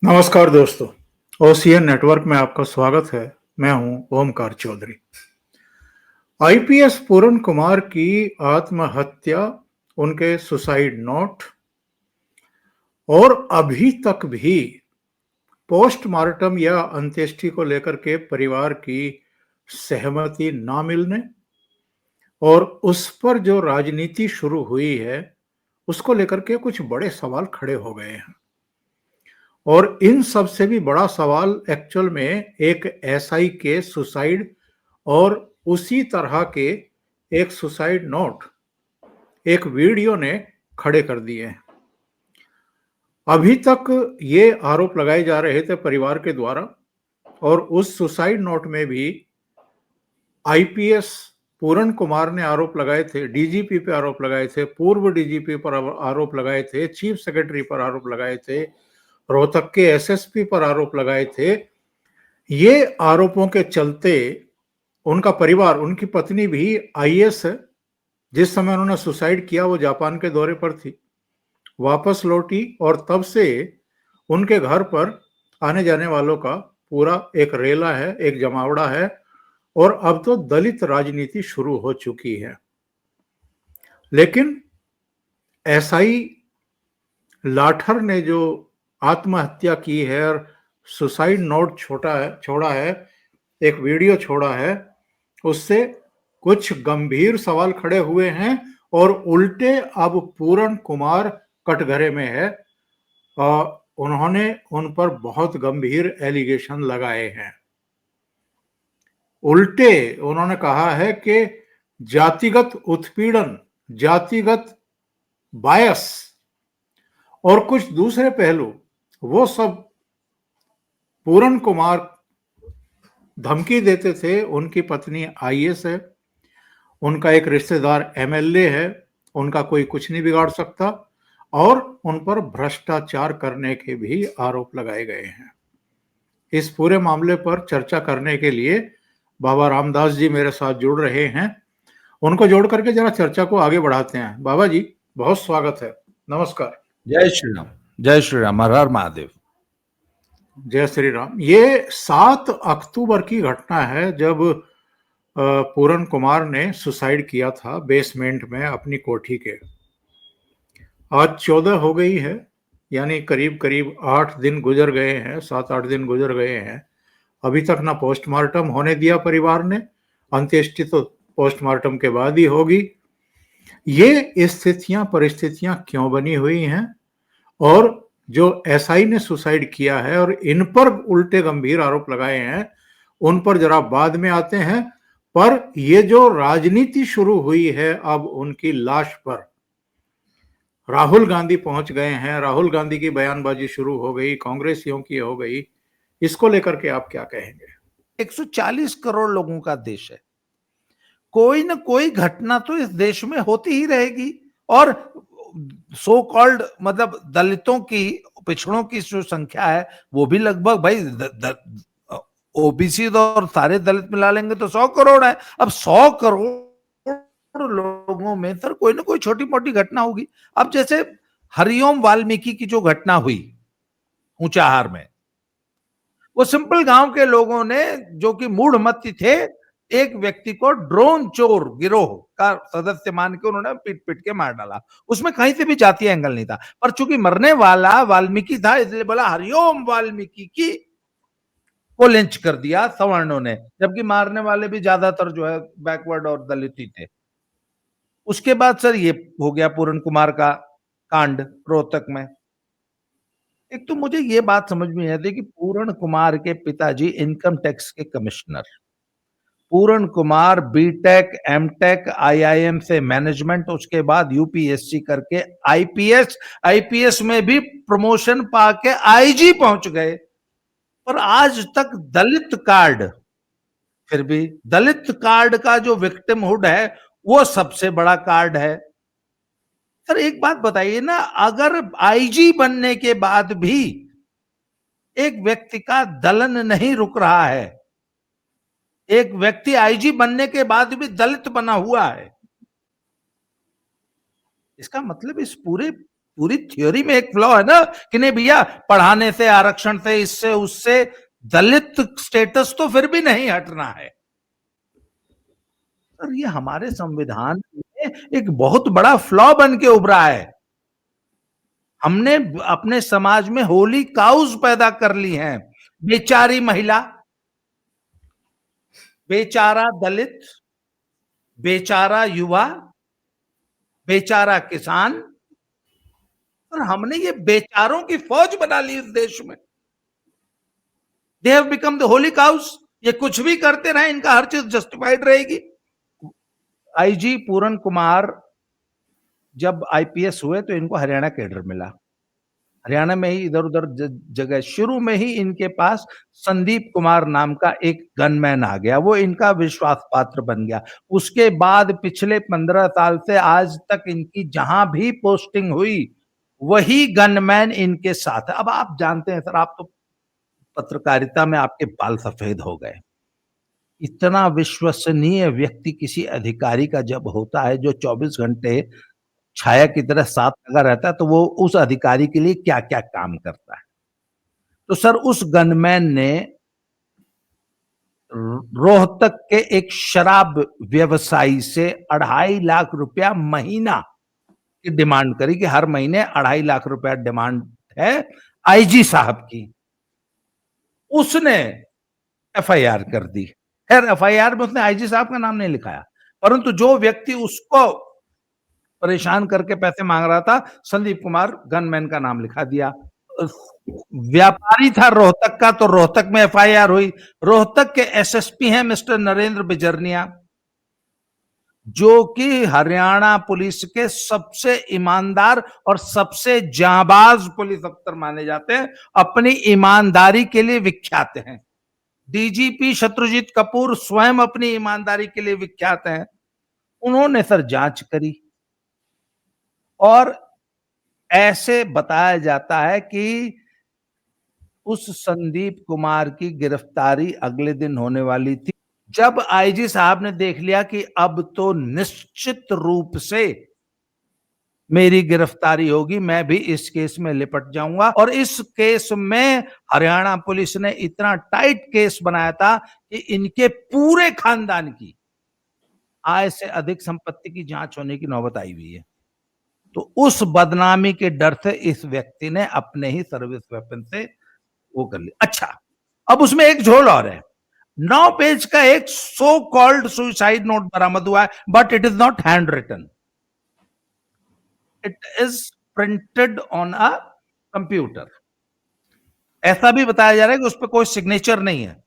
नमस्कार दोस्तों, OCN network में आपका स्वागत है। मैं हूं ओमकार चौधरी। आईपीएस पूरन कुमार की आत्महत्या, उनके सुसाइड नोट और अभी तक भी पोस्टमार्टम या अंत्येष्टि को लेकर के परिवार की सहमति ना मिलने और उस पर जो राजनीति शुरू हुई है, उसको लेकर के कुछ बड़े सवाल खड़े हो गए हैं। और इन सब से भी बड़ा सवाल एक्चुअल में एक एसआई के सुसाइड और उसी तरह के एक सुसाइड नोट, एक वीडियो ने खड़े कर दिए हैं। अभी तक ये आरोप लगाए जा रहे थे परिवार के द्वारा, और उस सुसाइड नोट में भी आईपीएस पूरन कुमार ने आरोप लगाए थे, डीजीपी पे आरोप लगाए थे, पूर्व डीजीपी पर आरोप लगाए थे, चीफ सेक्रेटरी पर आरोप लगाए थे, रोहतक के एसएसपी पर आरोप लगाए थे। ये आरोपों के चलते उनका परिवार, उनकी पत्नी भी आईएएस है। जिस समय उन्होंने सुसाइड किया वो जापान के दौरे पर थी, वापस लौटी और तब से उनके घर पर आने जाने वालों का पूरा एक रेला है, एक जमावड़ा है, और अब तो दलित राजनीति शुरू हो चुकी है। लेकिन एसआई लाठर ने जो आत्महत्या की है और सुसाइड नोट छोड़ा है, एक वीडियो छोड़ा है, उससे कुछ गंभीर सवाल खड़े हुए हैं और उल्टे अब पूरन कुमार कटघरे में है। उन्होंने उन पर बहुत गंभीर एलिगेशन लगाए हैं। उल्टे उन्होंने कहा है कि जातिगत उत्पीड़न, जातिगत बायस और कुछ दूसरे पहलू, वो सब पूरन कुमार धमकी देते थे। उनकी पत्नी आईएएस है, उनका एक रिश्तेदार एमएलए है, उनका कोई कुछ नहीं बिगाड़ सकता, और उन पर भ्रष्टाचार करने के भी आरोप लगाए गए हैं। इस पूरे मामले पर चर्चा करने के लिए बाबा रामदास जी मेरे साथ जुड़ रहे हैं। उनको जोड़ करके जरा चर्चा को आगे बढ़ाते हैं। बाबा जी, बहुत स्वागत है। नमस्कार। जय श्री राम, जय श्री राम, हर हर महादेव। जय श्री राम। ये 7 अक्टूबर की घटना है जब पूरन कुमार ने सुसाइड किया था बेसमेंट में अपनी कोठी के। आज 14 हो गई है, यानी करीब करीब 8 दिन गुजर गए हैं, 7-8 दिन गुजर गए हैं। अभी तक ना पोस्टमार्टम होने दिया परिवार ने, अंत्येष्टि तो पोस्टमार्टम के बाद ही होगी। ये स्थितियां, परिस्थितियां क्यों बनी हुई हैं, और जो एसआई ने सुसाइड किया है और इन पर उल्टे गंभीर आरोप लगाए हैं, उन पर जरा बाद में आते हैं। पर ये जो राजनीति शुरू हुई है अब उनकी लाश पर, राहुल गांधी पहुंच गए हैं, राहुल गांधी की बयानबाजी शुरू हो गई, कांग्रेसियों की हो गई, इसको लेकर के आप क्या कहेंगे? 140 करोड़ लोगों का देश है, कोई ना कोई घटना तो इस देश में होती ही रहेगी। और सो कॉल्ड मतलब दलितों की, पिछड़ों की जो संख्या है वो भी लगभग भाई ओबीसी और सारे दलित मिला लेंगे तो 100 करोड़ है। अब 100 करोड़ लोगों में सर कोई ना कोई छोटी मोटी घटना होगी। अब जैसे हरिओम वाल्मीकि की जो घटना हुई ऊंचाहार में, वो सिंपल गांव के लोगों ने, जो कि मूढ़मती थे, एक व्यक्ति को ड्रोन चोर गिरोह का सदस्य मान के उन्होंने पीट पीट के मार डाला। उसमें कहीं से भी जातीय एंगल नहीं था, पर चूंकि मरने वाला वाल्मीकि था इसलिए बोला हरिओम वाल्मीकि की, को लिंच कर दिया सवर्णों ने, जबकि मारने वाले भी ज्यादातर जो है बैकवर्ड और दलित ही थे। उसके बाद सर ये हो गया पूरन कुमार का कांड रोहतक में। एक तो मुझे ये बात समझ में नहीं आती कि पूरण कुमार के पिताजी इनकम टैक्स के कमिश्नर, पूरण कुमार बीटेक, एमटेक, आईआईएम से मैनेजमेंट, उसके बाद यूपीएससी करके आईपीएस, आईपीएस में भी प्रमोशन पाके आईजी पहुंच गए, पर आज तक दलित कार्ड, फिर भी दलित कार्ड का जो विक्टिमहुड है वो सबसे बड़ा कार्ड है। सर एक बात बताइए ना, अगर आईजी बनने के बाद भी एक व्यक्ति का दलन नहीं रुक रहा है, एक व्यक्ति आईजी बनने के बाद भी दलित बना हुआ है, इसका मतलब इस पूरे पूरी थ्योरी में एक फ्लॉ है ना कि नहीं भैया, पढ़ाने से, आरक्षण से, इससे उससे दलित स्टेटस तो फिर भी नहीं हटना है। सर ये हमारे संविधान में एक बहुत बड़ा फ्लॉ बन के उभरा है। हमने अपने समाज में होली काउज पैदा कर ली हैं। बेचारी महिला, बेचारा दलित, बेचारा युवा, बेचारा किसान, और हमने ये बेचारों की फौज बना ली इस देश में। They have become the holy cows. ये कुछ भी करते रहे, इनका हर चीज जस्टिफाइड रहेगी। आईजी पूरन कुमार जब आईपीएस हुए तो इनको हरियाणा कैडर मिला। हरियाणा में ही इधर उधर जगह, शुरू में ही इनके पास संदीप कुमार नाम का एक गनमैन आ गया, वो इनका विश्वास पात्र बन गया। उसके बाद पिछले 15 साल से आज तक इनकी जहां भी पोस्टिंग हुई वही गनमैन इनके साथ है। अब आप जानते हैं सर, आप तो पत्रकारिता में आपके बाल सफेद हो गए। इतना विश्वसनीय व्यक्ति किसी अधिकारी का जब होता है जो 24 घंटे छाया की तरह साथ लगा रहता है, तो वो उस अधिकारी के लिए क्या क्या काम करता है। तो सर उस गनमैन ने रोहतक के एक शराब व्यवसायी से 2.5 लाख रुपया महीना की डिमांड करी कि हर महीने 2.5 लाख रुपया डिमांड है आईजी साहब की। उसने एफआईआर कर दी। खैर एफआईआर में उसने आईजी साहब का नाम नहीं लिखाया, परंतु जो व्यक्ति उसको परेशान करके पैसे मांग रहा था, संदीप कुमार गनमैन का नाम लिखा दिया। व्यापारी था रोहतक का, तो रोहतक में एफआईआर हुई। रोहतक के एसएसपी हैं मिस्टर नरेंद्र बिजरनिया, जो कि हरियाणा पुलिस के सबसे ईमानदार और सबसे जांबाज पुलिस अफसर माने जाते हैं, अपनी ईमानदारी के लिए विख्यात हैं। डीजीपी शत्रुजीत कपूर स्वयं अपनी ईमानदारी के लिए विख्यात हैं। उन्होंने सर जांच करी और ऐसे बताया जाता है कि उस संदीप कुमार की गिरफ्तारी अगले दिन होने वाली थी। जब आईजी साहब ने देख लिया कि अब तो निश्चित रूप से मेरी गिरफ्तारी होगी, मैं भी इस केस में लिपट जाऊंगा, और इस केस में हरियाणा पुलिस ने इतना टाइट केस बनाया था कि इनके पूरे खानदान की आय से अधिक संपत्ति की जांच होने की नौबत आई हुई है। तो उस बदनामी के डर से इस व्यक्ति ने अपने ही सर्विस वेपन से वो कर लिया। अच्छा, अब उसमें एक झोल और है। 9 पेज का एक सो कॉल्ड सुसाइड नोट बरामद हुआ है, but it is not hand written, it is printed on a computer. ऐसा भी बताया जा रहा है कि उस पर कोई सिग्नेचर नहीं है।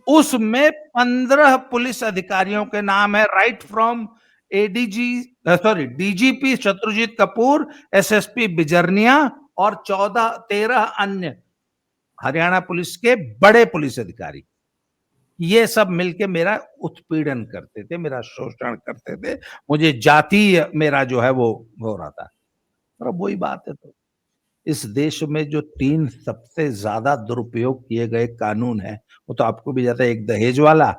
उसमें 15 पुलिस अधिकारियों के नाम है, right from DGP Shatrujeet Kapoor, SSP Bijarnia और 13 अन्य हरियाणा पुलिस के बड़े पुलिस अधिकारी। ये सब मिलके मेरा उत्पीड़न करते थे, मेरा शोषण करते थे, मुझे जातीय मेरा जो है वो हो रहा था। और वही बात है, तो इस देश में जो 3 सबसे ज्यादा दुरुपयोग किए गए कानून है, वो तो आपको भी जाता है। एक दहेज वाला,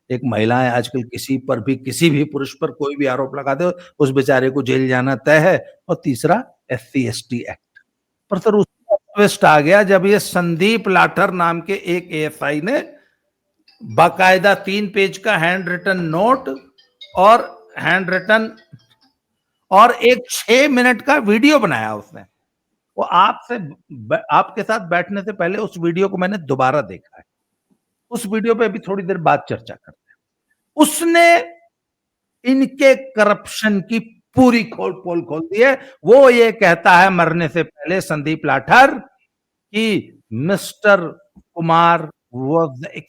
एक महिलाएं आजकल किसी पर भी, किसी भी पुरुष पर कोई भी आरोप लगाते हो उस बेचारे को जेल जाना तय है, और तीसरा SC/ST एक्ट। पर सर उसका ट्विस्ट आ गया जब ये संदीप लाठर नाम के एक एएसआई ने बाकायदा 3 पेज का हैंड रिटन नोट और हैंड रिटन और एक 6 मिनट का वीडियो बनाया उसने। वो आपके साथ बैठने से पहले उस वीडियो को मैंने दोबारा देखा है। उस वीडियो पे अभी थोड़ी देर बाद चर्चा करते हैं। उसने इनके करप्शन की पूरी पोल खोल दी है। वो ये कहता है मरने से पहले संदीप लाठर कि mister Kumar was the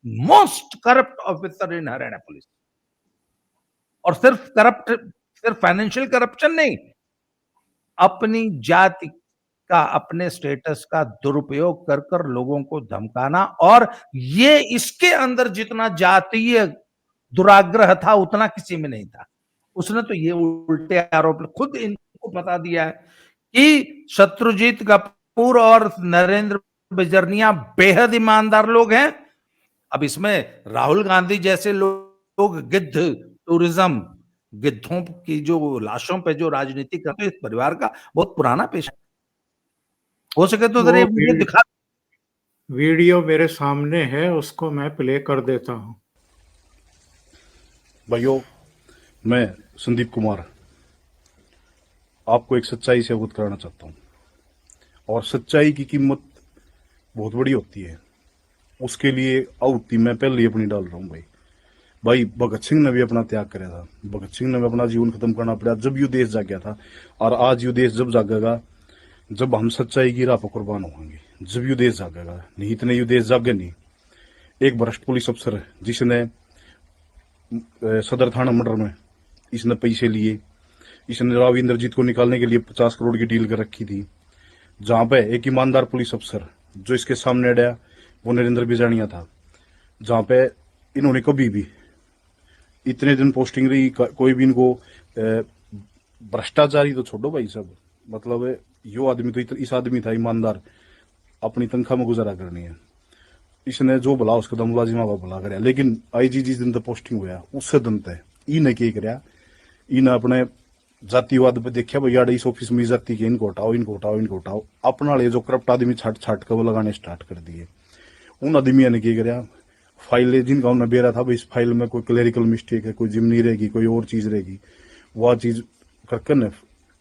most corrupt officer in Haryana police. और सिर्फ फाइनेंशियल करप्शन नहीं, अपनी जाति का, अपने स्टेटस का दुरुपयोग कर कर लोगों को धमकाना, और ये इसके अंदर जितना जातीय दुराग्रह था उतना किसी में नहीं था। उसने तो ये उल्टे आरोप खुद इनको बता दिया है कि शत्रुजीत कपूर और नरेंद्र बिजरनिया बेहद ईमानदार लोग हैं। अब इसमें राहुल गांधी जैसे लोग गिद्ध टूरिज्म गिद्धों की जो लाशों पे जो राजनीति करते इस परिवार का बहुत पुराना पेशा है। हो सके तो वो जरा ये मुझे दिखा। वीडियो मेरे सामने है, उसको मैं प्ले कर देता हूँ। भाइयों, मैं संदीप कुमार आपको एक सच्चाई से अवगत कराना चाहता हूँ। और सच्चाई की कीमत बहुत बड़ी होती है, उसके लिए आहुति मैं पहले ही अपनी डाल रहा हूँ। भाई भगत सिंह ने भी अपना त्याग कराया था, भगत सिंह ने भी अपना जीवन खत्म करना पड़ा जब यू देश जाग गया था। और आज यू देश जब जागेगा जब हम सच्चाई की राह पर कुर्बान होंगे, जब यू देश जागेगा। नहीं इतने यू देश जागे नहीं। एक भ्रष्ट पुलिस अफसर जिसने सदर थाना मर्डर में इसने पैसे लिए, इसने राव इंद्रजीत को निकालने के लिए 50 करोड़ की डील कर रखी थी। जहां पे एक ईमानदार पुलिस अफसर जो इसके सामने अड़ा वो नरेंद्र बिजानिया था, जहां पे इन्होंने कभी भी इतने दिन पोस्टिंग रही, कोई भी इनको भ्रष्टाचारी तो छोड़ो भाई सब, मतलब यो आदमी तो इस आदमी था ईमानदार, अपनी तनख्वाह में गुजारा करनी है। इसने जो भला उसका तो मुलाजिमा का भला कराया। लेकिन आईजी जिस दिन तक पोस्टिंग हुआ उससे दिन तक इन्हें क्या कराया, इन्हें अपने जातिवाद पे देखा भाई यार इस ऑफिस में जाति के इनको हटाओ, इनको हटाओ, इनको हटाओ। अपना ले जो करप्ट आदमी छाट छाट कर वो लगाने स्टार्ट कर दिए। उन आदमियों ने क्या कराया, फाइलें जिनका उन्हें बेरा था भाई इस फाइल में कोई क्लेरिकल मिस्टेक है, कोई जिमनी रहेगी, कोई और चीज रहेगी, वह चीज करके न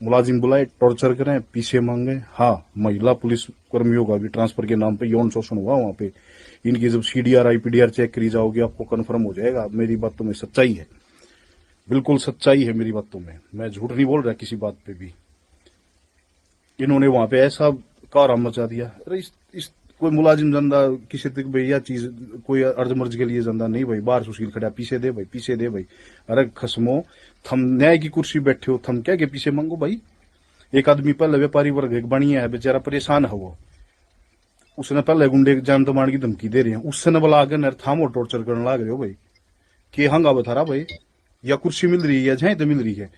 मुलाजिम बुलाए, टॉर्चर करें, पीछे मांगे। हाँ, महिला पुलिस कर्मियों का भी ट्रांसफर के नाम पे यौन शोषण हुआ वहां पे। इनकी जब सीडीआर आईपीडीआर चेक करी जाओगी आपको कंफर्म हो जाएगा। मेरी बातों में सच्चाई है, बिल्कुल सच्चाई है मेरी बातों में, मैं झूठ नहीं बोल रहा किसी बात पे भी। इन्होंने वहां पे ऐसा कारम मचा दिया। अरे इस कोई मुलाजिम जंदा किसी तक भैया चीज कोई अर्ज मर्ज के लिए जंदा नहीं भाई, बाहर सुशील खड़ा पीछे दे भाई, पीछे दे भाई। अरे खसमो, थम न्याय की कुर्सी बैठे हो, थम क्या के पीछे मांगो भाई। एक आदमी पहले व्यापारी वर्ग एक बढ़िया है, बेचारा परेशान है वो, उसने पहले गुंडे जान तो मारने की धमकी दे रही है, उससे न बुला के नर थामो टॉर्चर करने लग रहे हो भाई। के हंगा बता भाई, या कुर्सी मिल रही है या जहाँ तो मिल रही है,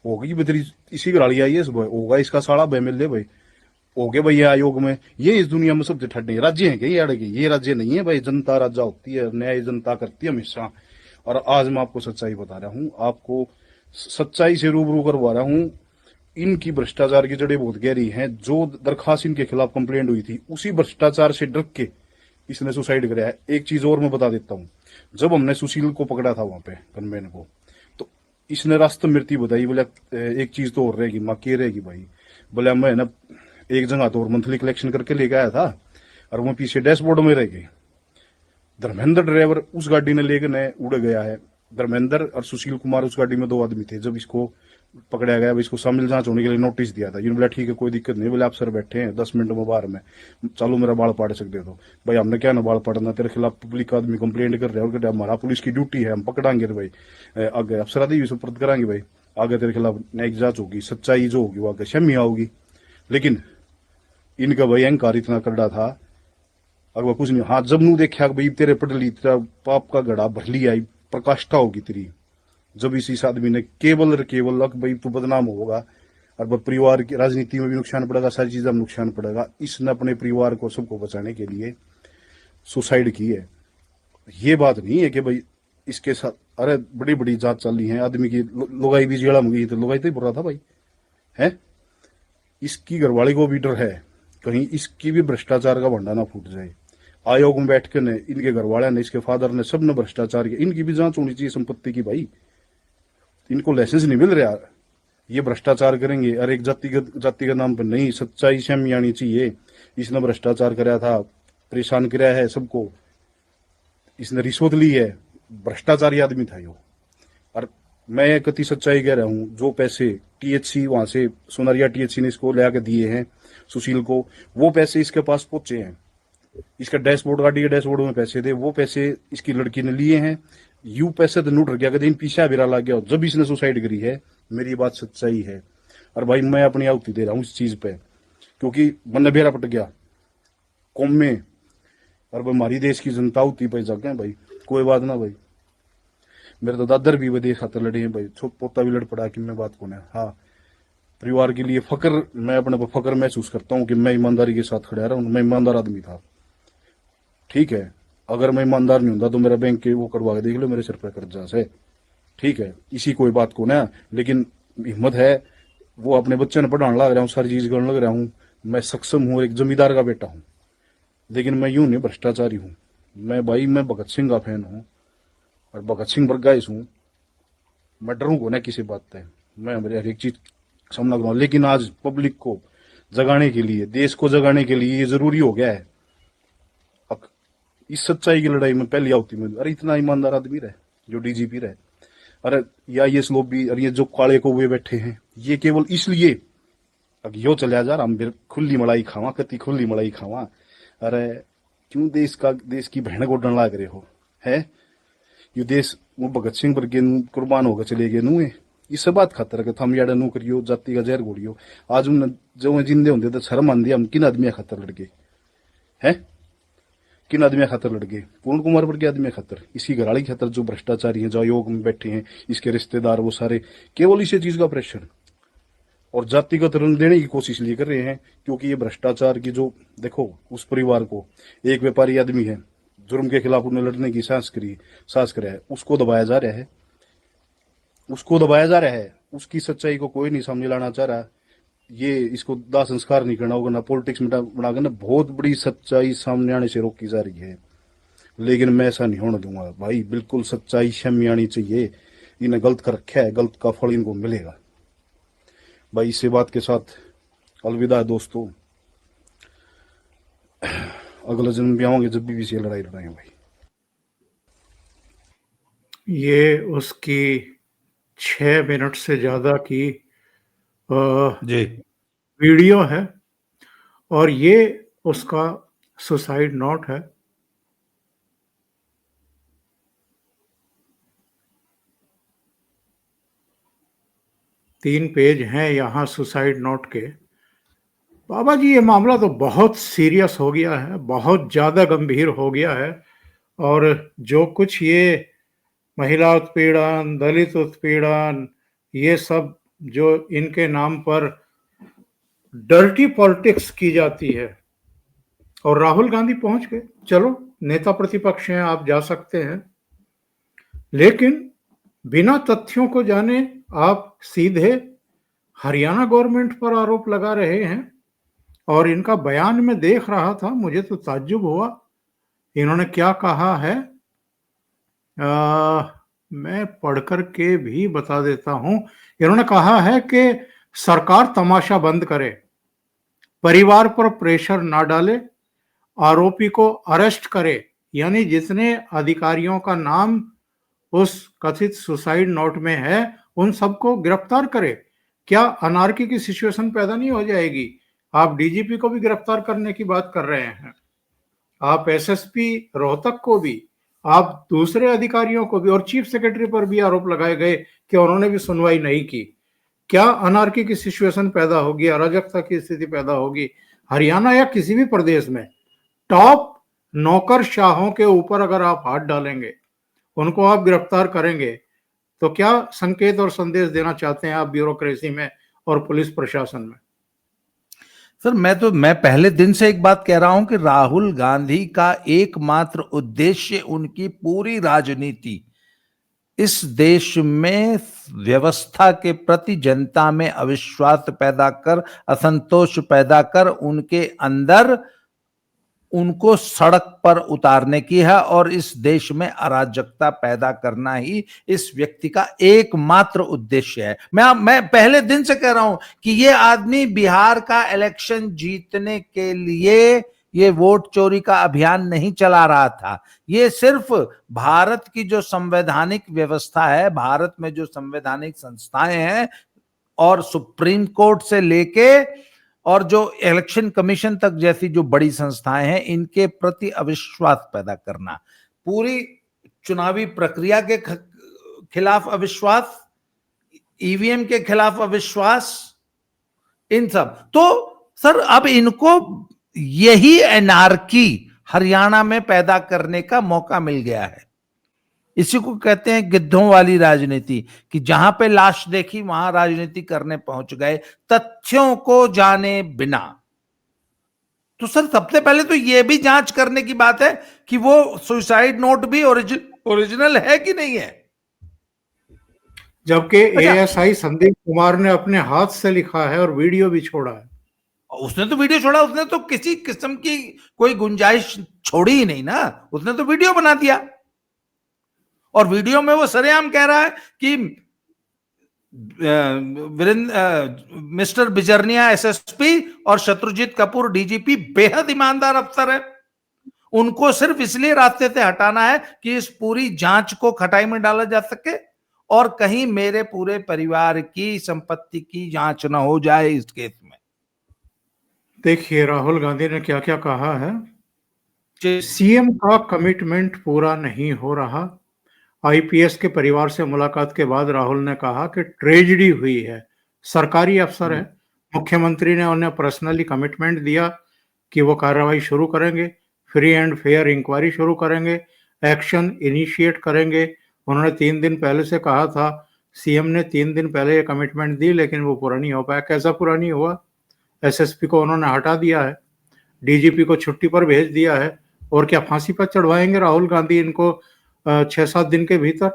होगी बेतरी इसी गराली आई है सुबह, होगा इसका साड़ा बह मिल ले भाई, हो गए भाई ये आयोग में। ये इस दुनिया में सबसे ठंडे राज्य है क्या ये अड़े? ये राज्य नहीं है भाई, जनता राजा होती है, न्याय जनता करती है हमेशा। और आज मैं आपको सच्चाई बता रहा हूँ, आपको सच्चाई से रूबरू करवा रहा हूँ। इनकी भ्रष्टाचार की जड़ें बहुत गहरी हैं। जो दरखास्त इनके खिलाफ कंप्लेंट हुई थी उसी भ्रष्टाचार से डर के इसने सुसाइड कराया है। एक चीज और मैं बता देता हूँ, जब हमने सुशील को पकड़ा था वहां पे गनमैन को, तो इसने रास्ता मृत्यु बताई। बोले एक चीज तो और रहेगी, माँ के रहेगी भाई। बोले मैं ना एक जगह तो और मंथली कलेक्शन करके लेके आया था और वो पीछे डैशबोर्ड में रह गई। धर्मेंद्र ड्राइवर उस गाड़ी ने लेकर उड़ गया है। धर्मेंद्र और सुशील कुमार उस गाड़ी में दो आदमी थे। जब इसको पकड़ा गया, इसको शामिल जांच होने के लिए नोटिस दिया था। बोला ठीक है कोई दिक्कत नहीं, बोले आप सर बैठे हैं 10 मिनट में बाहर में, चालू मेरा बाल पाड़ सकते तो। भाई हमने क्या ना बाल पाड़ना, तेरे खिलाफ पब्लिक आदमी कंप्लेंट कर रहे हैं और हमारा पुलिस की ड्यूटी है, हम पकड़ांगे भाई, आगे अफसरादी सुपुर्द कराएंगे भाई, आगे तेरे खिलाफ न्यायिक जांच होगी, सच्चाई जो होगी वो आगे शमी आओगी। लेकिन इनका भाई अहंकार इतना करड़ा था, अगर कुछ नहीं। हाँ, जब नू देखा भाई तेरे पटली तेरा पाप का घड़ा भर लिया, प्रकाष्ठा होगी तेरी, जब इस आदमी ने केवल लग भाई तू बदनाम होगा और परिवार की राजनीति में भी नुकसान पड़ेगा, सारी चीजों में नुकसान पड़ेगा। इसने अपने परिवार को सबको बचाने के लिए सुसाइड की है। ये बात नहीं है कि भाई इसके साथ अरे बड़ी बड़ी जांच चल रही है, आदमी की लुगाई भी जेड़ा में गई तो लुगाई तो ही बुरा रहा था भाई है। इसकी घरवाली को भी डर है कहीं इसकी भी भ्रष्टाचार का भंडा ना फूट जाए। आयोग में बैठ के ने इनके घरवाले ने, इसके फादर ने, सब ने भ्रष्टाचार किया। इनकी भी जांच होनी चाहिए संपत्ति की भाई। इनको लाइसेंस नहीं मिल रहा, ये भ्रष्टाचार करेंगे। अरे एक जाति के नाम पर नहीं, सच्चाई सामने आनी चाहिए। इसने भ्रष्टाचार कराया था, परेशान कराया है सबको, इसने रिश्वत ली है, भ्रष्टाचारी आदमी था यो। और मैं कति सच्चाई कह रहा हूं, जो पैसे टीएचसी वहां से सोनारिया टीएचसी ने इसको ले आके दिए हैं सुशील को, वो पैसे इसके पास पहुंचे हैं। इसका डैशबोर्ड, गाड़ी के डैशबोर्ड में पैसे थे, वो पैसे इसकी लड़की ने लिए हैं। यू पैसे तो नूट रह गया, कभी पीछा बिरा लग गया जब इसने सुसाइड करी है। मेरी बात सच्चाई है और भाई मैं अपनी आहुति दे रहा हूँ इस चीज पे, क्योंकि मन बेरा पट गया कौम में और भाई हमारी देश की जनता होती पे जागे भाई। कोई बात ना भाई, मेरे तो दादर भी वे देश खातर लड़े हैं भाई, छोट पोता भी लड़ पड़ा कि मैं बात कौन है। हाँ, परिवार के लिए फक्र, मैं अपने पर फक्र महसूस करता हूँ कि मैं ईमानदारी के साथ खड़ा रहा हूँ। मैं ईमानदार आदमी था, ठीक है। अगर मैं ईमानदार नहीं होता तो मेरा बैंक के वो करवा के देख लो, मेरे सिर पर कर्जा से, ठीक है, इसी कोई बात को ना, लेकिन हिम्मत है, वो अपने बच्चे ने पढ़ाने लग रहा हूँ, सारी चीज करने लग रहा हूँ, मैं सक्षम हूँ, एक जमींदार का बेटा हूँ, लेकिन मैं यूं नहीं भ्रष्टाचारी हूँ। मैं भाई, मैं भगत सिंह का फैन हूँ और भगत सिंह बरगाइस हूँ। मैं डरूंगा ना किसी बात पे, मैं हर एक चीज सामना करूँ, लेकिन आज पब्लिक को जगाने के लिए, देश को जगाने के लिए ये जरूरी हो गया है। इस सच्चाई की लड़ाई में पहली आवती में, अरे इतना ईमानदार आदमी रहे जो डीजीपी रहे, अरे या ये स्लोबी, अरे ये जो काले को हुए बैठे हैं, ये केवल इसलिए अब यो चलिया जा रहा, हम फिर खुली मलाई खावा, कति खुली मलाई खावा। अरे क्यों देश की बहन को डर लाग रहे हो है? ये देश वो भगत सिंह पर के कुर्बान होकर चले गए नू, इस बात खातर के थम याडा नू करियो, जाति का जहर घोड़ियो। आज उन जो जिंदे होंगे तो शर्म आंदी, हम किन आदमी खातर लड़ गए है? किन आदमी खातर लड़ गए? पूर्ण कुमार पर के आदमी खातर, इसकी घराड़ी खातर, जो भ्रष्टाचारी हैं, जो आयोग में बैठे हैं, इसके रिश्तेदार, वो सारे केवल इसी चीज का प्रेशर और जातिगत रंग देने की कोशिश लिए कर रहे हैं। क्योंकि ये भ्रष्टाचार की जो, देखो उस परिवार को, एक व्यापारी आदमी है, जुर्म के खिलाफ उन्हें लड़ने की साहस कराया है, उसको दबाया जा रहा है, उसकी सच्चाई को कोई नहीं सामने लाना चाह रहा। ये इसको दाह संस्कार नहीं करना होगा ना, पॉलिटिक्स में बनाकर ना, बहुत बड़ी सच्चाई सामने आने से रोकी जा रही है। लेकिन मैं ऐसा नहीं होने दूंगा भाई, बिल्कुल सच्चाई सामने आनी चाहिए। इन्हें गलत कर रखा है, गलत का फल इनको मिलेगा भाई। इसी बात के साथ अलविदा दोस्तों, अगला जन्म भी आओगे जब भी से लड़ाई लड़ाएंगे भाई। ये उसकी 6 मिनट से ज्यादा की जी वीडियो है और ये उसका सुसाइड नोट है। तीन पेज हैं यहाँ सुसाइड नोट के। बाबा जी, ये मामला तो बहुत सीरियस हो गया है, बहुत ज्यादा गंभीर हो गया है। और जो कुछ ये महिला उत्पीड़न, दलित उत्पीड़न, ये सब जो इनके नाम पर डर्टी पॉलिटिक्स की जाती है, और राहुल गांधी पहुंच गए, चलो नेता प्रतिपक्ष हैं, आप जा सकते हैं, लेकिन बिना तथ्यों को जाने आप सीधे हरियाणा गवर्नमेंट पर आरोप लगा रहे हैं। और इनका बयान में देख रहा था, मुझे तो ताज्जुब हुआ। इन्होंने क्या कहा है, मैं पढ़कर के भी बता देता हूं। इन्होंने कहा है कि सरकार तमाशा बंद करे, परिवार पर प्रेशर ना डाले, आरोपी को अरेस्ट करे, यानी जितने अधिकारियों का नाम उस कथित सुसाइड नोट में है उन सबको गिरफ्तार करे। क्या अनार्की की सिचुएशन पैदा नहीं हो जाएगी? आप डीजीपी को भी गिरफ्तार करने की बात कर रहे हैं, आप एसएसपी रोहतक को भी, आप दूसरे अधिकारियों को भी, और चीफ सेक्रेटरी पर भी आरोप लगाए गए कि उन्होंने भी सुनवाई नहीं की। क्या अनार्की की सिचुएशन पैदा होगी, अराजकता की स्थिति पैदा होगी? हरियाणा या किसी भी प्रदेश में टॉप नौकरशाहों के ऊपर अगर आप हाथ डालेंगे, उनको आप गिरफ्तार करेंगे, तो क्या संकेत और संदेश देना चाहते हैं आप ब्यूरोक्रेसी में और पुलिस प्रशासन में? सर, मैं पहले दिन से एक बात कह रहा हूं कि राहुल गांधी का एकमात्र उद्देश्य, उनकी पूरी राजनीति इस देश में व्यवस्था के प्रति जनता में अविश्वास पैदा कर, असंतोष पैदा कर, उनके अंदर उनको सड़क पर उतारने की है और इस देश में अराजकता पैदा करना ही इस व्यक्ति का एकमात्र उद्देश्य है। मैं पहले दिन से कह रहा हूं कि ये आदमी बिहार का इलेक्शन जीतने के लिए ये वोट चोरी का अभियान नहीं चला रहा था। ये सिर्फ भारत की जो संवैधानिक व्यवस्था है, भारत में जो संवैधानिक संस्थाएं हैं और सुप्रीम कोर्ट से लेके और जो इलेक्शन कमीशन तक जैसी जो बड़ी संस्थाएं हैं, इनके प्रति अविश्वास पैदा करना, पूरी चुनावी प्रक्रिया के खिलाफ अविश्वास, ईवीएम के खिलाफ अविश्वास, इन सब। तो सर, अब इनको यही एनार्की हरियाणा में पैदा करने का मौका मिल गया है। इसी को कहते हैं गिद्धों वाली राजनीति, कि जहां पे लाश देखी वहां राजनीति करने पहुंच गए, तथ्यों को जाने बिना। तो सर, सबसे पहले तो यह भी जांच करने की बात है कि वो सुसाइड नोट भी ओरिजिनल है कि नहीं है। जबकि अच्छा, एएसआई संदीप कुमार ने अपने हाथ से लिखा है और वीडियो भी छोड़ा है। उसने तो वीडियो छोड़ा, उसने तो किसी किस्म की कोई गुंजाइश छोड़ी ही नहीं ना, उसने तो वीडियो बना दिया। और वीडियो में वो सरेआम कह रहा है कि मिस्टर बिजरनिया एसएसपी और शत्रुजीत कपूर डीजीपी बेहद ईमानदार अफसर है, उनको सिर्फ इसलिए रास्ते से हटाना है कि इस पूरी जांच को खटाई में डाला जा सके और कहीं मेरे पूरे परिवार की संपत्ति की जांच ना हो जाए इस केस में। देखिए राहुल गांधी ने क्या क्या कहा है। जी, सीएम का कमिटमेंट पूरा नहीं हो रहा। आईपीएस के परिवार से मुलाकात के बाद राहुल ने कहा कि ट्रेजेडी हुई है। सरकारी अफसर है, मुख्यमंत्री ने उन्हें पर्सनली कमिटमेंट दिया कि वो कार्रवाई शुरू करेंगे, फ्री एंड फेयर इंक्वायरी शुरू करेंगे, एक्शन इनिशिएट करेंगे। उन्होंने 3 दिन पहले से कहा था, सीएम ने 3 दिन पहले ये कमिटमेंट दी, लेकिन वो पूरा नहीं हो पाया। कैसा पूरा नहीं हुआ? एसएसपी को उन्होंने हटा दिया है, डीजीपी को छुट्टी पर भेज दिया है, और क्या फांसी पर चढ़वाएंगे राहुल गांधी इनको 6-7 दिन के भीतर?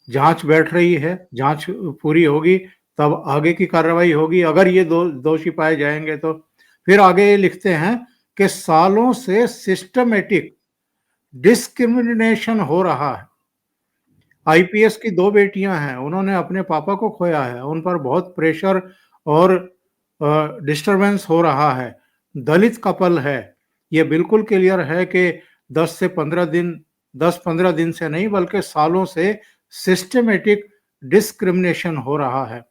जांच बैठ रही है, जांच पूरी होगी तब आगे की कार्रवाई होगी। अगर ये दोषी पाए जाएंगे तो फिर आगे ये लिखते हैं कि सालों से सिस्टमेटिक डिस्क्रिमिनेशन हो रहा है। आईपीएस की 2 बेटियां हैं, उन्होंने अपने पापा को खोया है, उन पर बहुत प्रेशर और डिस्टरबेंस हो रहा है। दलित कपल है, ये बिल्कुल क्लियर है कि 10-15 दिन से नहीं बल्कि सालों से सिस्टमेटिक डिस्क्रिमिनेशन हो रहा है।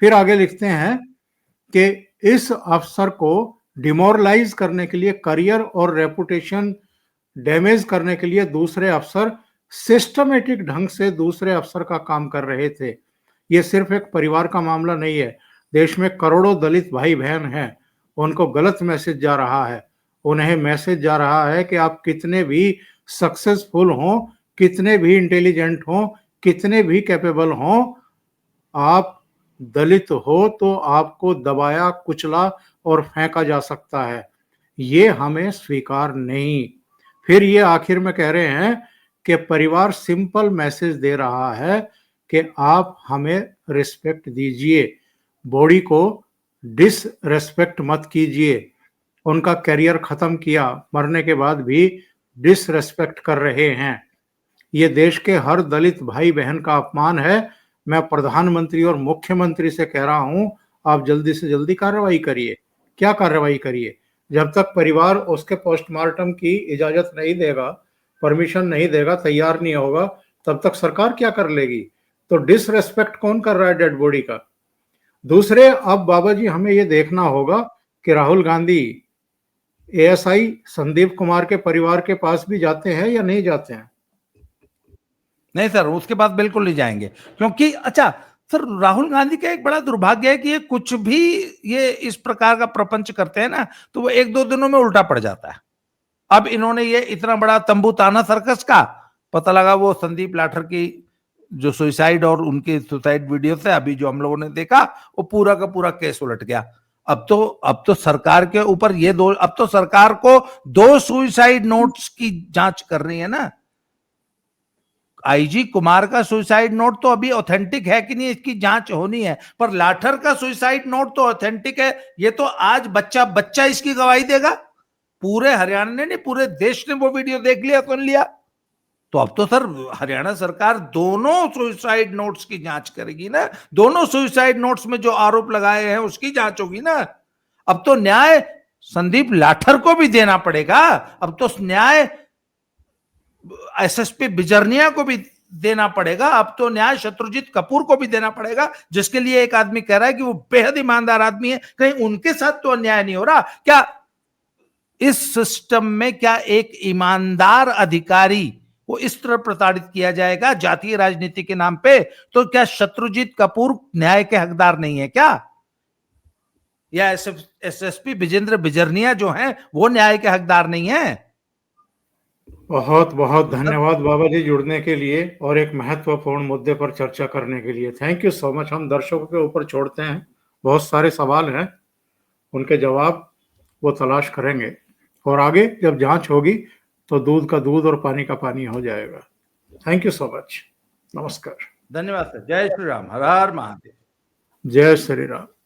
फिर आगे लिखते हैं कि इस अफसर को डिमोरलाइज करने के लिए, करियर और रेपुटेशन डैमेज करने के लिए दूसरे अफसर सिस्टमेटिक ढंग से दूसरे अफसर का काम कर रहे थे। ये सिर्फ एक परिवार का मामला नहीं है, देश में करोड़ों दलित भाई बहन हैं, उनको गलत मैसेज जा रहा है। उन्हें मैसेज जा रहा है कि आप कितने भी सक्सेसफुल हों, कितने भी इंटेलिजेंट हों, कितने भी कैपेबल हों, आप दलित हो तो आपको दबाया, कुचला और फेंका जा सकता है। ये हमें स्वीकार नहीं। फिर ये आखिर में कह रहे हैं कि परिवार सिंपल मैसेज दे रहा है कि आप हमें रिस्पेक्ट दीजिए, बॉडी को डिसरेस्पेक्ट मत कीजिए। उनका करियर खत्म किया, मरने के बाद भी डिसरेस्पेक्ट कर रहे हैं। ये देश के हर दलित भाई बहन का अपमान है। मैं प्रधानमंत्री और मुख्यमंत्री से कह रहा हूं, आप जल्दी से जल्दी कार्रवाई करिए। क्या कार्रवाई करिए? जब तक परिवार उसके पोस्टमार्टम की इजाजत नहीं देगा, परमिशन नहीं देगा, तैयार नहीं होगा, तब तक सरकार क्या कर लेगी? तो डिसरेस्पेक्ट कौन कर रहा है डेड बॉडी का? दूसरे, अब बाबा जी हमें ये देखना होगा कि राहुल गांधी एएसआई संदीप कुमार के परिवार के पास भी जाते हैं या नहीं जाते हैं। नहीं सर, उसके बाद बिल्कुल नहीं जाएंगे, क्योंकि अच्छा सर, राहुल गांधी का एक बड़ा दुर्भाग्य है कि ये कुछ भी ये इस प्रकार का प्रपंच करते हैं ना, तो वो 1-2 दिनों में उल्टा पड़ जाता है। अब इन्होंने ये इतना बड़ा तंबू ताना सर्कस का पता लगा, वो संदीप लाठर की जो सुसाइड और उनके सुसाइड वीडियो से अभी जो हम लोगों ने देखा, वो पूरा का पूरा केस उलट गया। अब तो सरकार के ऊपर ये अब तो सरकार को 2 सुसाइड नोट्स की जांच कर रही है ना। आईजी कुमार का सुसाइड नोट तो अभी ऑथेंटिक है कि नहीं, इसकी जांच होनी है, पर लाठर का सुसाइड नोट तो ऑथेंटिक है। ये तो आज बच्चा बच्चा इसकी गवाही देगा। पूरे हरियाणा ने नहीं, पूरे देश ने वो वीडियो देख लिया, सुन लिया। तो अब तो सर हरियाणा सरकार दोनों सुसाइड नोट्स की जांच करेगी ना, दोनों सुसाइड नोट्स में जो आरोप लगाए हैं उसकी जांच होगी ना। अब तो न्याय संदीप लाठर को भी देना पड़ेगा, अब तो न्याय एसएसपी बिजरनिया को भी देना पड़ेगा, अब तो न्याय शत्रुजीत कपूर को भी देना पड़ेगा, जिसके लिए एक आदमी कह रहा है कि वो बेहद ईमानदार आदमी है। कहीं उनके साथ तो अन्याय नहीं हो रहा क्या? इस सिस्टम में क्या एक ईमानदार अधिकारी को इस तरह प्रताड़ित किया जाएगा जातीय राजनीति के नाम पे? तो क्या शत्रुजीत कपूर न्याय के हकदार नहीं है क्या? या एसएसपी विजेंद्र बिजरनिया जो हैं वो न्याय के हकदार नहीं है? बहुत बहुत धन्यवाद बाबा जी जुड़ने के लिए और एक महत्वपूर्ण मुद्दे पर चर्चा करने के लिए। Thank you so much. हम दर्शकों के ऊपर छोड़ते हैं, बहुत सारे सवाल हैं, उनके जवाब वो तलाश करेंगे, और आगे जब जांच होगी तो दूध का दूध और पानी का पानी हो जाएगा। Thank you so much. नमस्कार। धन्यवाद सर। जय श्री राम, हर हर महादेव। जय श्री राम।